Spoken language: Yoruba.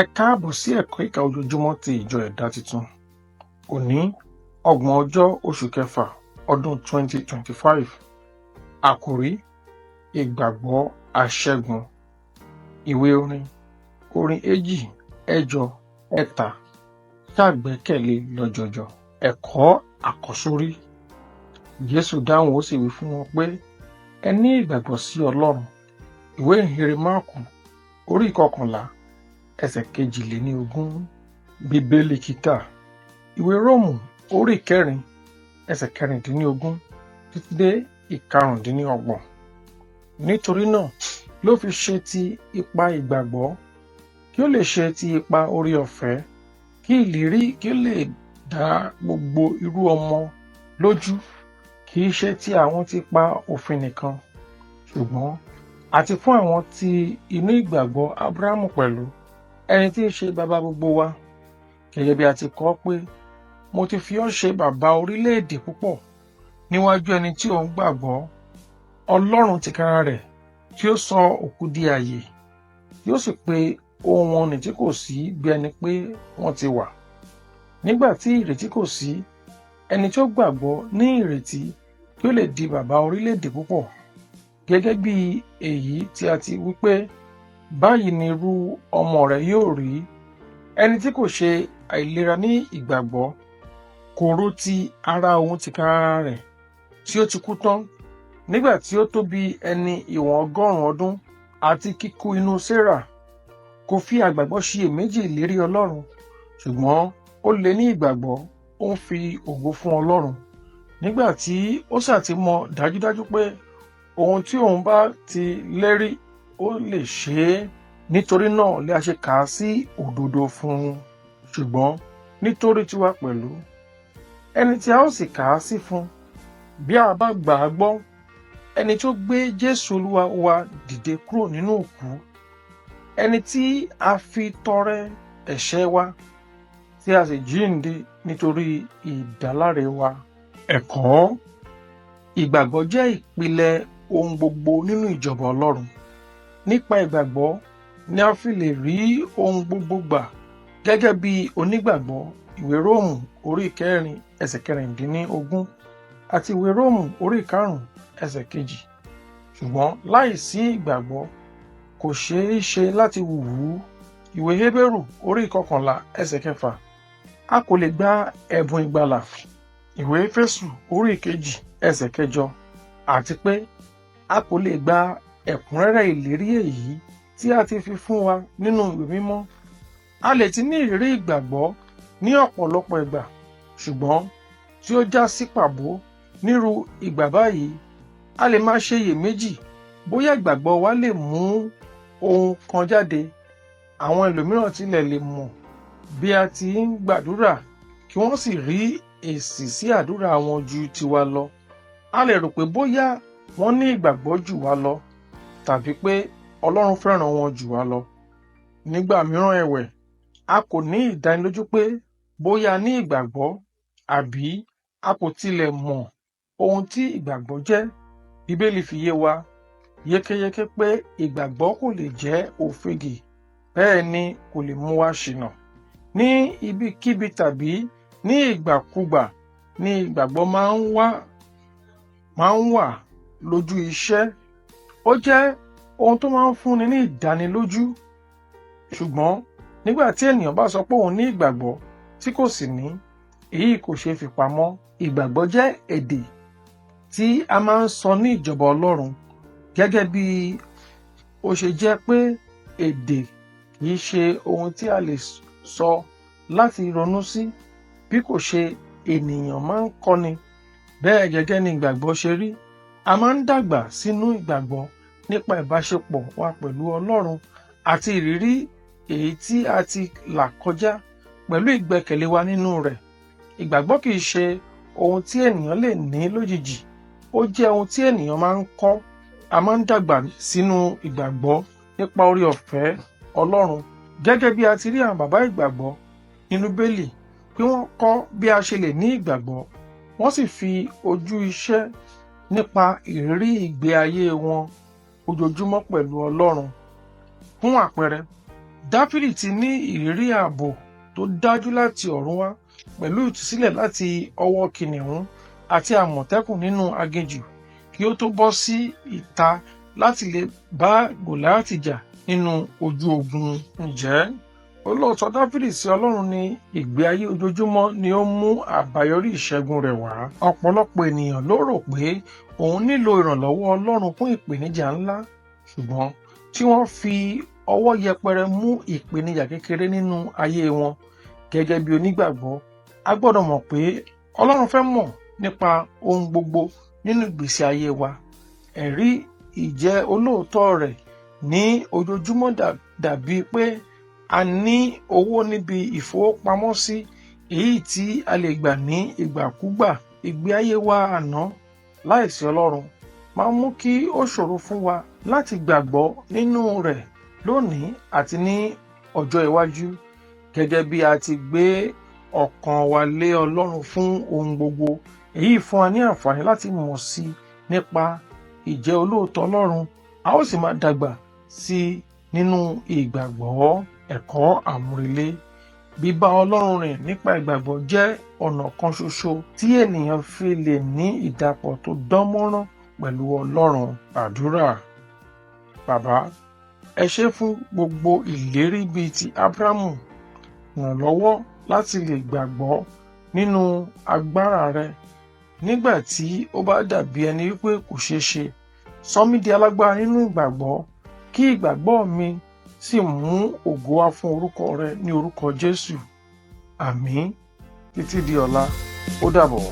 Ẹ káàbọ̀ sí ẹ̀kọ́ ìkà ojoojúmọ́ ti ìjọ ẹ̀dá tuntun. Òní 30 oṣù kẹfà ọdún 2025. Àkòrí: ìgbàgbọ́ aṣẹ́gun. Ìwé orin 2, 8, ṣàgbékalé lọ́jọjọ. Ẹ̀kọ́ àkọ́sórí. Jésù dáhùn ó sì wí fún wọn pé, ẹ ní ìgbàgbọ́ sí Ọlọ́run. Ìwé ìhìnrere Máàkù 11 ẹsẹ̀ 22. Bíbélì kíkà. Ìwé Róòmù 4 ẹsẹ̀ 16 títí dé 25. Nítorí náà ló fi ṣe ti ipa ìgbàgbọ́, kí ó lè ṣe ti ipa oore ọ̀fẹ́, kí ìlérí kí ó lè dá gbogbo irú ọmọ lójú, kì í ṣe ti àwọn tí pa òfin nìkan, ṣùgbọ́n àti fún àwọn tí inú ìgbàgbọ́ Ábúráhámù pẹ̀lú, ẹni tí í ṣe baba gbogbo wa. Gẹ́gẹ́ bí a ti kọ pé, mo ti fi ọ́ ṣe baba orílẹ̀-èdè púpọ̀ níwájú ẹni tí òun gbàgbọ́, Ọlọ́run tìkára rẹ̀, tí ó sọ òkú di ààyè, tí ó sì pe ohun wọn nì tí kò sí bí ẹni pé wọ́n ti wà. Nígbà tí ìrètí kò sí, ẹni tí ó gbàgbọ́ ní ìrètí kí ó lè di baba orílẹ̀-èdè púpọ̀. Gẹ́gẹ́ bí èyí tí a ti wí pé, báyìí ni irú ọmọ rẹ̀ yóò rí. Ẹni tí kò ṣe àìlera ní ìgbàgbọ́ kò rò ti ara òun tìkára rẹ̀ tí ó ti kú tán, nígbà tí ó tó bí ẹni ìwọ̀n 100 ọdún, àti kíkú inú Séráà. Kò fi àìgbàgbọ́ ṣiyèméjì ìlérí Ọlọ́run, ṣùgbọ́n ó lé ní ìgbàgbọ́, ó ń fi ògo fún Ọlọ́run, nígbà tí ó sà ti mọ̀ dájúdájú pé ohun tí òun bá ti lérí ó lè ṣe é. Nítorí náà lè a ṣe kà á sí òdodo fún un. Ṣùgbọ́n nítorí tiwa pẹ̀lú, ẹni tí a ó sì kà á sí fún, bí a bá gbà á gbọ́, ẹni tó gbé Jésù Olúwa wa dìde kúrò nínú òkú, ẹni tí a fi tọrẹ ẹ̀ṣẹ̀ wa, tí a sì jíǹde nítorí ìdáláre wa. Ẹ̀kọ́: ìgbàgbọ́ jẹ́ ìpìlẹ̀ ohun gbogbo nínú ìjọba Ọlọ́run. Nípa ìgbàgbọ́ ni a fi lè rí ohun gbogbo gbà gẹ́gẹ́ bí onígbàgbọ́. Ìwé Róòmù 4 ẹsẹ̀ 16 àti ìwé Róòmù 5 ẹsẹ̀ 2. Ṣùgbọ́n láìsí ìgbàgbọ́ kò ṣeé ṣe láti wù ú. Ìwé Hébérù 11 ẹsẹ̀ 6. A kò lè gba ẹ̀bùn ìgbàlà. Ìwé Éfésù 2 ẹsẹ̀ 8. Àti pé a kò lè gba ẹ̀kúnrẹ́rẹ́ ìlérí èyí tí a ti fi fún wa nínú ìwé mímọ́. A lè ti ní ìrírí ìgbàgbọ́ ní ọ̀pọ̀lọpọ̀ ìgbà, ṣùgbọ́n tí ó já sí pàbó nírú ìgbà báyìí, a lè máa ṣe iyèméjì bóyá ìgbàgbọ́ wa lè mú ohun kan jáde. Àwọn ẹlòmíràn tilẹ̀ lè mọ̀ bí a ti ń gbàdúrà kí wọ́n sì rí èsì sí àdúrà wọn ju tiwa lọ. A lè rò pé bóyá wọ́n ní ìgbàgbọ́ jù wá lọ, tàbí pé Ọlọ́run fẹ́ràn wọn jù wá lọ. Nígbà mìíràn ẹ̀wẹ̀, a kò ní ìdánilójú pé bóyá ní ìgbàgbọ́, àbí a kò tilẹ̀ mọ̀ ohun tí ìgbàgbọ́ jẹ́. Bíbélì fi yé wa yékéyéké pé ìgbàgbọ́ kò lè jẹ́ òfegè, bẹ́ẹ̀ ni kò lè mú wa ṣìnà. Ní ibikíbi tàbí ní ìgbàkúgbà ni ìgbàgbọ́ máa ń wà lójú iṣẹ́. Ó jẹ́ ohun tó máa ń fúnni ní ìdánilójú. Ṣùgbọ́n nígbà tí ènìyàn bá sọ pé òun ní ìgbàgbọ́ tí kò sì ní, èyí kò ṣeé fi pamọ́. Ìgbàgbọ́ jẹ́ èdè tí a máa ń sọ ní ìjọba Ọlọ́run, gẹ́gẹ́ bí ó ṣe jẹ́ pé èdè kì í ṣe ohun tí a lè sọ láti ronú sí, bí kò ṣe ènìyàn máa ń kọ́ni. Bẹ́ẹ̀ gẹ́gẹ́ ni ìgbàgbọ́ ṣe rí. A máa ń dàgbà sínú ìgbàgbọ́ nípa ìbáṣepọ̀ wa pẹ̀lú Ọlọ́run àti ìrírí èyí tí a ti là kọjá pẹ̀lú ìgbẹ́kẹ̀lé wa nínú rẹ̀. Ìgbàgbọ́ kì í ṣe ohun tí ènìyàn lè ní lójijì. Ó jẹ́ ohun tí ènìyàn máa ń kọ́. A máa ń dàgbà sínú ìgbàgbọ́ nípa oore ọ̀fẹ́ Ọlọ́run. Gẹ́gẹ́ bí a ti rí àwọn bàbá ìgbàgbọ́ nínú Bíbélì pé wọ́n kọ́ bí a ṣe lè ní ìgbàgbọ́, wọ́n sì fi ojú iṣẹ́ nípa ìrírí ìgbé ayé wọn ojoojúmọ́ pẹ̀lú Ọlọ́run. Fún àpẹẹrẹ, Dáfídì ti ní ìrírí ààbò tó dájú láti ọ̀run wá pẹ̀lú ìtúsílẹ̀ láti ọwọ́ kìnìún àti àmọ̀tẹ́kùn nínú aginjù kí ó tó bọ́ sí ìta láti lè bá Gòláyátì jà nínú ojú ogun. Ǹjẹ́ olóòótọ́ Dáfídì sí Ọlọ́run ní ìgbé ayé ojoojúmọ́ ni ó mú àbáyọrí ìṣẹ́gun rẹ̀ wá. Ọ̀pọ̀lọpọ̀ ènìyàn ló rò pé òun nílò ìrànlọ́wọ́ Ọlọ́run fún ìpèníjà ńlá, ṣùgbọ́n tí wọ́n fi ọwọ́ yẹpẹrẹ mú ìpèníjà kékeré nínú ayé wọn. Gẹ́gẹ́ bí onígbàgbọ́, a gbọ́dọ̀ mọ̀ pé Ọlọ́run fẹ́ mọ̀ nípa ohun gbogbo nínú ìgbésí ayé wa. Ẹ̀rí ìjẹ́ olóòótọ́ rẹ̀ ní ojoojúmọ́ dàbí pé a ní owó níbi ìfowópamọ́sí èyí tí a lè gbà ní ìgbàkúgbà. Ìgbé ayé wa àná láìsí Ọlọ́run máa ń mú kí ó ṣòro fún wa láti gbàgbọ́ nínú rẹ̀ lónìí àti ní ọjọ́ iwájú. Gẹ́gẹ́ bí a ti gbé ọkàn wa lé Ọlọ́run fún ohun gbogbo, èyí fún wa ní àǹfààní láti mọ̀ sí nípa ìjẹ́ olóòótọ́ Ọlọ́run, a ó sì máa dàgbà sí nínú ìgbàgbọ́. Ẹ̀kọ́ àmúrelé: bíbá Ọlọ́run rìn nípa ìgbàgbọ́ jẹ́ ọ̀nà kan ṣoṣo tí ènìyàn fi lè ní ìdàpọ̀ tó dánmọ́rán pẹ̀lú Ọlọ́run. Àdúrà. Bàbá, ẹ ṣé fún gbogbo ìlérí bíi ti Ábúráhámù. Ràn lọ́wọ́ láti lè gbàgbọ́ nínú agbára rẹ nígbà tí ó bá dàbí ẹni wípé kò ṣeé ṣe. Sọ mí di alágbára nínú ìgbàgbọ́, kí ìgbàgbọ́ mi sì mú ògo wá fún orúkọ rẹ ní orúkọ Jésù. Àmín. Títí di ọ̀la, ó dàbọ̀.